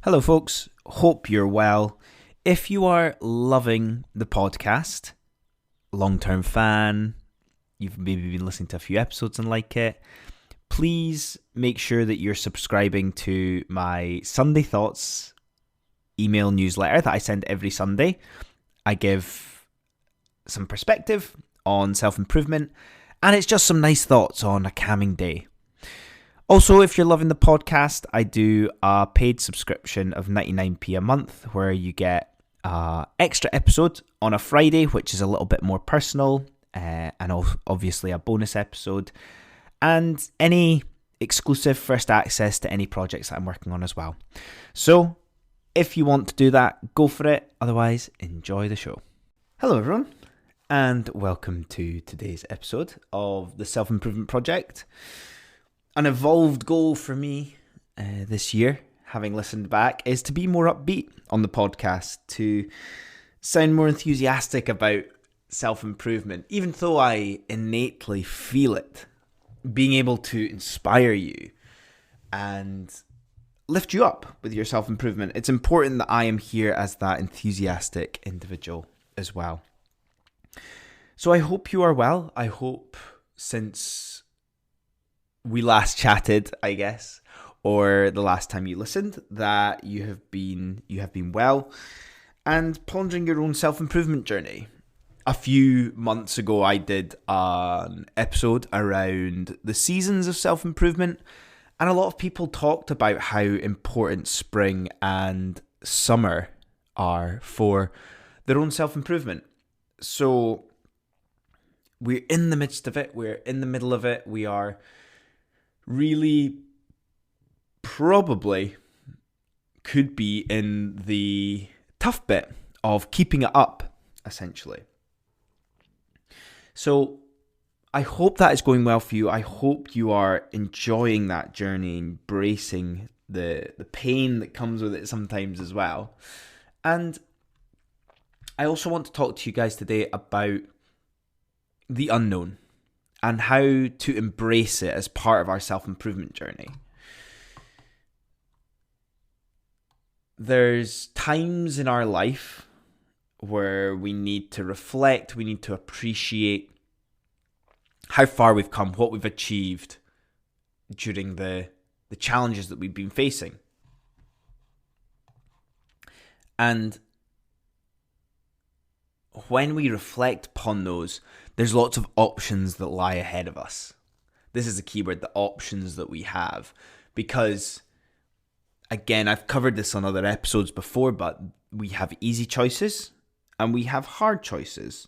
Hello, folks. Hope you're well. If you are loving the podcast, long-term fan, you've maybe been listening to a few episodes and like it, please make sure that you're subscribing to my Sunday Thoughts email newsletter that I send every Sunday. I give some perspective on self-improvement, and it's just some nice thoughts on a calming day. Also, if you're loving the podcast, I do a paid subscription of 99p a month where you get an extra episode on a Friday, which is a little bit more personal, and obviously a bonus episode, and any exclusive first access to any projects that I'm working on as well. So, if you want to do that, go for it. Otherwise, enjoy the show. Hello, everyone, and welcome to today's episode of the Self-Improvement Project. An evolved goal for me this year, having listened back, is to be more upbeat on the podcast, to sound more enthusiastic about self-improvement, even though I innately feel it. Being able to inspire you and lift you up with your self-improvement. It's important that I am here as that enthusiastic individual as well. So I hope you are well. I hope since we last chatted, I guess, or the last time you listened, that you have been well and pondering your own self-improvement journey. A few months ago, I did an episode around the seasons of self-improvement, and a lot of people talked about how important spring and summer are for their own self-improvement. So we're in the midst of it. We're in the middle of it. We are really probably could be in the tough bit of keeping it up, essentially. So I hope that is going well for you. I hope you are enjoying that journey, embracing the pain that comes with it sometimes as well. And I also want to talk to you guys today about the unknown and how to embrace it as part of our self-improvement journey. There's times in our life where we need to reflect, we need to appreciate how far we've come, what we've achieved during the challenges that we've been facing. And when we reflect upon those, there's lots of options that lie ahead of us. This is a keyword, the options that we have. Because, again, I've covered this on other episodes before, but we have easy choices and we have hard choices.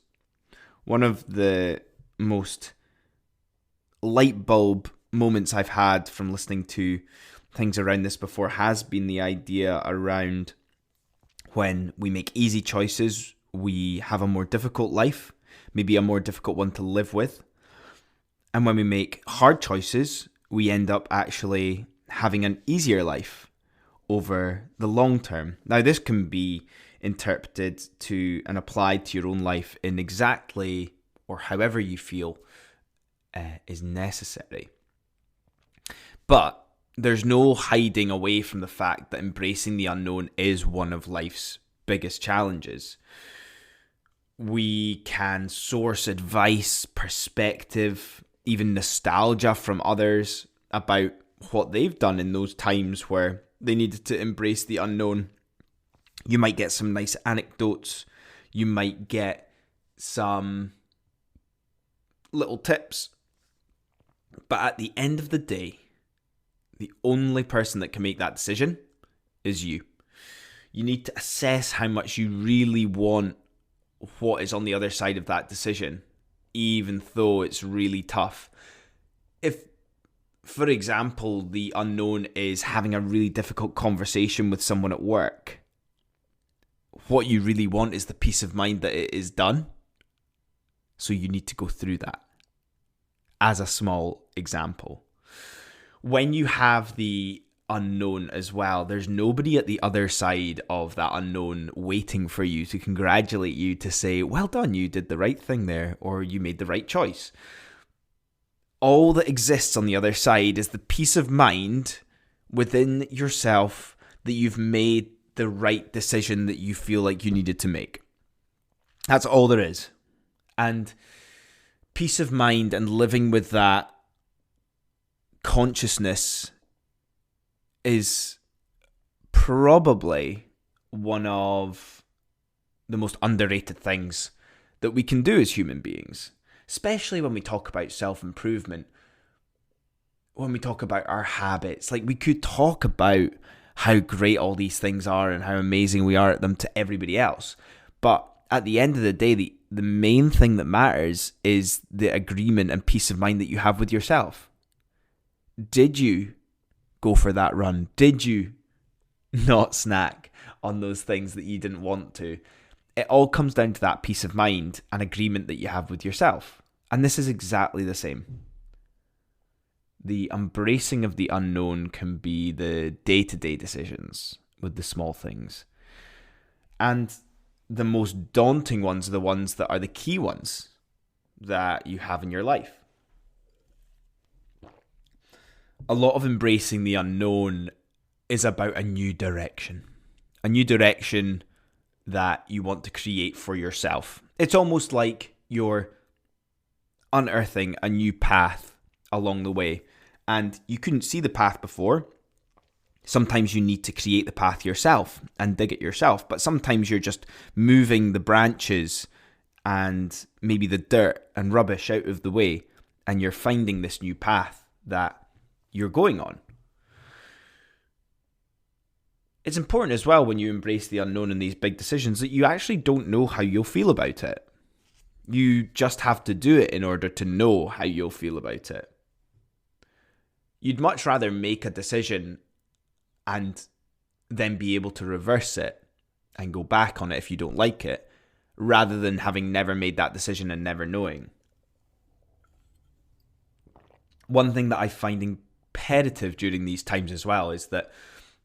One of the most light bulb moments I've had from listening to things around this before has been the idea around when we make easy choices, we have a more difficult life, maybe a more difficult one to live with. And when we make hard choices, we end up actually having an easier life over the long term. Now, this can be interpreted to and applied to your own life in exactly or however you feel is necessary. But there's no hiding away from the fact that embracing the unknown is one of life's biggest challenges. We can source advice, perspective, even nostalgia from others about what they've done in those times where they needed to embrace the unknown. You might get some nice anecdotes. You might get some little tips. But at the end of the day, the only person that can make that decision is you. You need to assess how much you really want what is on the other side of that decision, even though it's really tough. If, for example, the unknown is having a really difficult conversation with someone at work, what you really want is the peace of mind that it is done. So you need to go through that, as a small example. When you have the unknown as well, there's nobody at the other side of that unknown waiting for you to congratulate you, to say, well done, you did the right thing there, or you made the right choice. All that exists on the other side is the peace of mind within yourself that you've made the right decision that you feel like you needed to make. That's all there is. And peace of mind and living with that consciousness is probably one of the most underrated things that we can do as human beings, especially when we talk about self-improvement, when we talk about our habits. Like, we could talk about how great all these things are and how amazing we are at them to everybody else. But at the end of the day, the main thing that matters is the agreement and peace of mind that you have with yourself. Did you go for that run? Did you not snack on those things that you didn't want to? It all comes down to that peace of mind and agreement that you have with yourself. And this is exactly the same. The embracing of the unknown can be the day-to-day decisions with the small things. And the most daunting ones are the ones that are the key ones that you have in your life. A lot of embracing the unknown is about a new direction that you want to create for yourself. It's almost like you're unearthing a new path along the way, and you couldn't see the path before. Sometimes you need to create the path yourself and dig it yourself, but sometimes you're just moving the branches and maybe the dirt and rubbish out of the way, and you're finding this new path that you're going on. It's important as well when you embrace the unknown in these big decisions that you actually don't know how you'll feel about it. You just have to do it in order to know how you'll feel about it. You'd much rather make a decision and then be able to reverse it and go back on it if you don't like it, rather than having never made that decision and never knowing. One thing that I find imperative during these times as well is that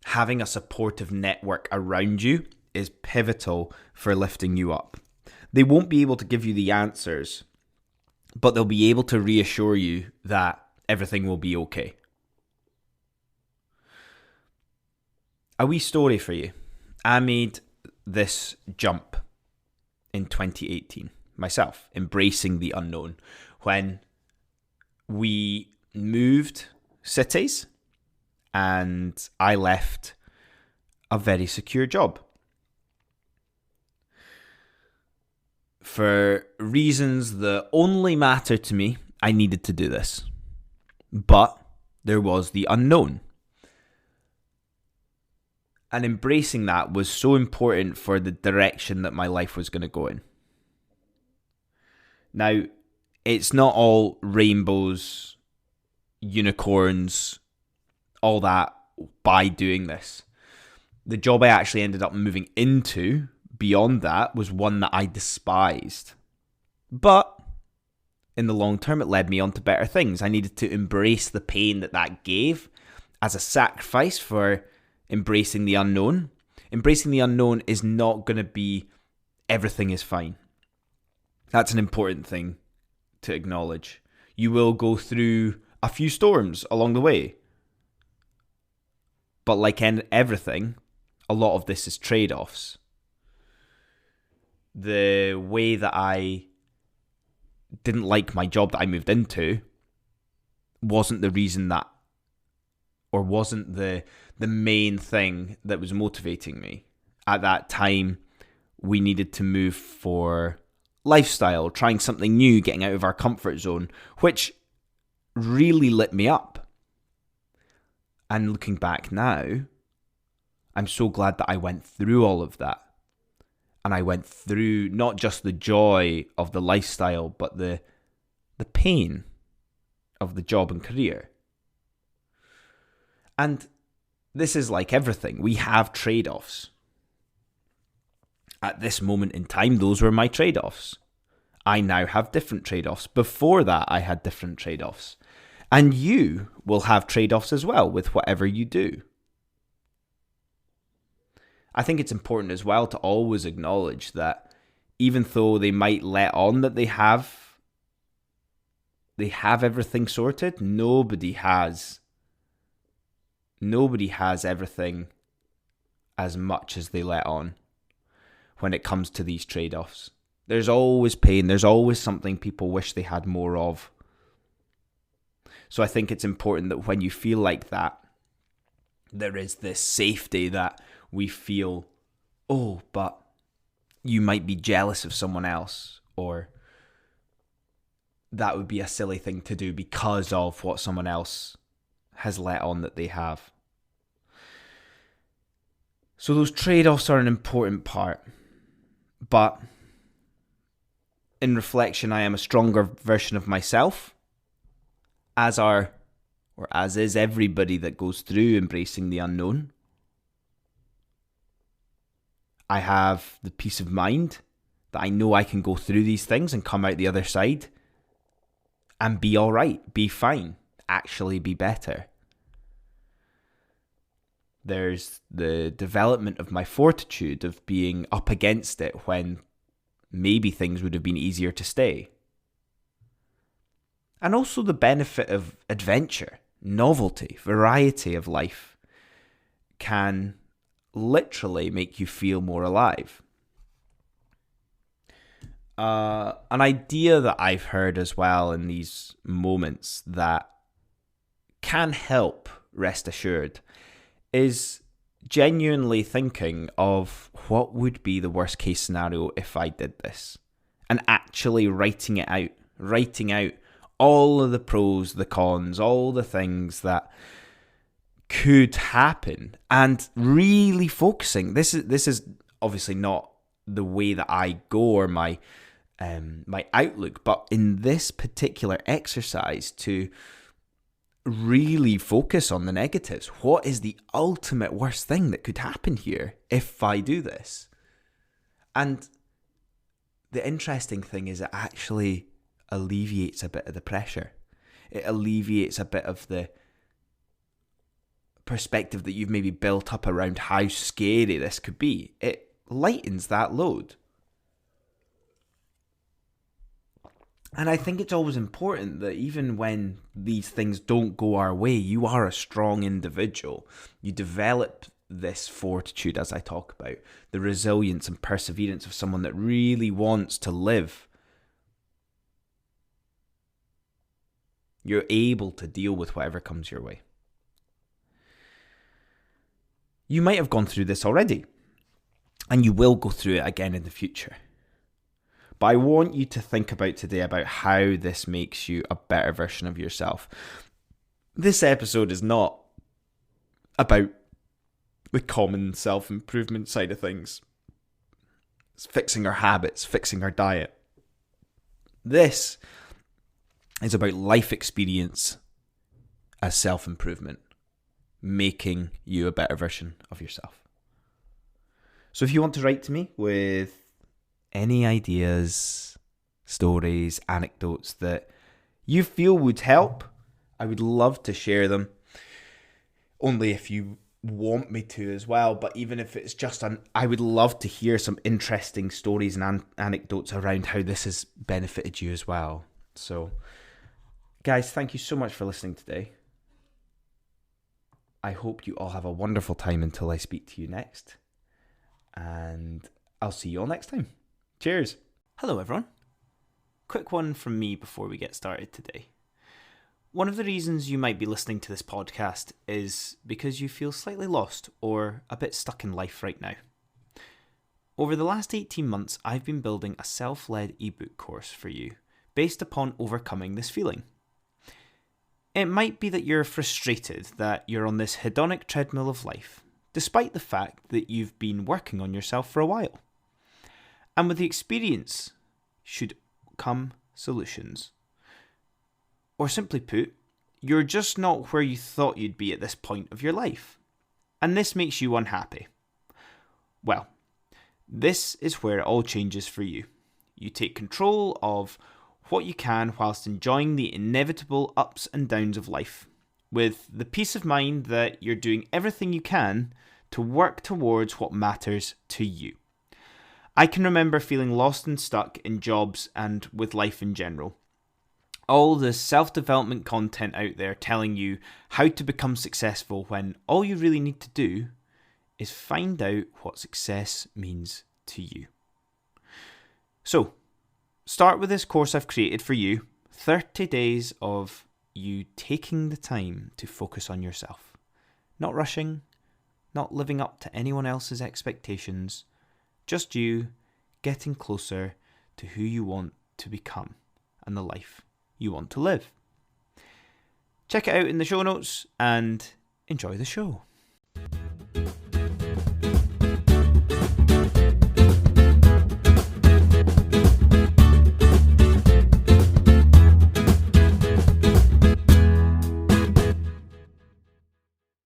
having a supportive network around you is pivotal for lifting you up. They won't be able to give you the answers, but they'll be able to reassure you that everything will be okay. A wee story for you. I made this jump in 2018 myself, embracing the unknown, when we moved cities and I left a very secure job. For reasons that only matter to me, I needed to do this. But there was the unknown. And embracing that was so important for the direction that my life was going to go in. Now, it's not all rainbows, unicorns, all that by doing this. The job I actually ended up moving into beyond that was one that I despised. But in the long term, it led me on to better things. I needed to embrace the pain that gave as a sacrifice for embracing the unknown. Embracing the unknown is not going to be everything is fine. That's an important thing to acknowledge. You will go through a few storms along the way. But like everything, a lot of this is trade-offs. The way that I didn't like my job that I moved into wasn't the reason that, or wasn't the main thing that was motivating me. At that time, we needed to move for lifestyle, trying something new, getting out of our comfort zone, which really lit me up. And looking back now, I'm so glad that I went through all of that. And I went through not just the joy of the lifestyle, but the pain of the job and career. And this is like everything. We have trade-offs. At this moment in time, those were my trade-offs. I now have different trade-offs. Before that, I had different trade-offs. And you will have trade-offs as well with whatever you do. I think it's important as well to always acknowledge that even though they might let on that they have everything sorted, nobody has everything as much as they let on when it comes to these trade-offs. There's always pain. There's always something people wish they had more of. So I think it's important that when you feel like that, there is this safety that we feel, oh, but you might be jealous of someone else, or that would be a silly thing to do because of what someone else has let on that they have. So those trade-offs are an important part. But in reflection, I am a stronger version of myself, as is everybody that goes through embracing the unknown. I have the peace of mind that I know I can go through these things and come out the other side and be all right, be fine, actually be better. There's the development of my fortitude of being up against it when maybe things would have been easier to stay. And also the benefit of adventure, novelty, variety of life can literally make you feel more alive. An idea that I've heard as well in these moments that can help, rest assured, is genuinely thinking of what would be the worst case scenario if I did this, and actually writing out all of the pros, the cons, all the things that could happen, and really focusing. This is obviously not the way that I go or my outlook, but in this particular exercise, to really focus on the negatives. What is the ultimate worst thing that could happen here if I do this? And the interesting thing is it actually alleviates a bit of the pressure. It alleviates a bit of the perspective that you've maybe built up around how scary this could be. It lightens that load. And I think it's always important that even when these things don't go our way, you are a strong individual. You develop this fortitude, as I talk about, the resilience and perseverance of someone that really wants to live. You're able to deal with whatever comes your way. You might have gone through this already, and you will go through it again in the future. But I want you to think about today about how this makes you a better version of yourself. This episode is not about the common self-improvement side of things. It's fixing our habits, fixing our diet. This is about life experience as self-improvement, making you a better version of yourself. So if you want to write to me with any ideas, stories, anecdotes that you feel would help, I would love to share them. Only if you want me to as well, but even if it's just I would love to hear some interesting stories and anecdotes around how this has benefited you as well. So, guys, thank you so much for listening today. I hope you all have a wonderful time until I speak to you next. And I'll see you all next time. Cheers. Hello, everyone. Quick one from me before we get started today. One of the reasons you might be listening to this podcast is because you feel slightly lost or a bit stuck in life right now. Over the last 18 months, I've been building a self-led ebook course for you based upon overcoming this feeling. It might be that you're frustrated that you're on this hedonic treadmill of life, despite the fact that you've been working on yourself for a while. And with the experience should come solutions. Or simply put, you're just not where you thought you'd be at this point of your life. And this makes you unhappy. Well, this is where it all changes for you. You take control of what you can whilst enjoying the inevitable ups and downs of life, with the peace of mind that you're doing everything you can to work towards what matters to you. I can remember feeling lost and stuck in jobs and with life in general. All the self-development content out there telling you how to become successful when all you really need to do is find out what success means to you. So, start with this course I've created for you. 30 days of you taking the time to focus on yourself. Not rushing, not living up to anyone else's expectations. Just you getting closer to who you want to become and the life you want to live. Check it out in the show notes and enjoy the show.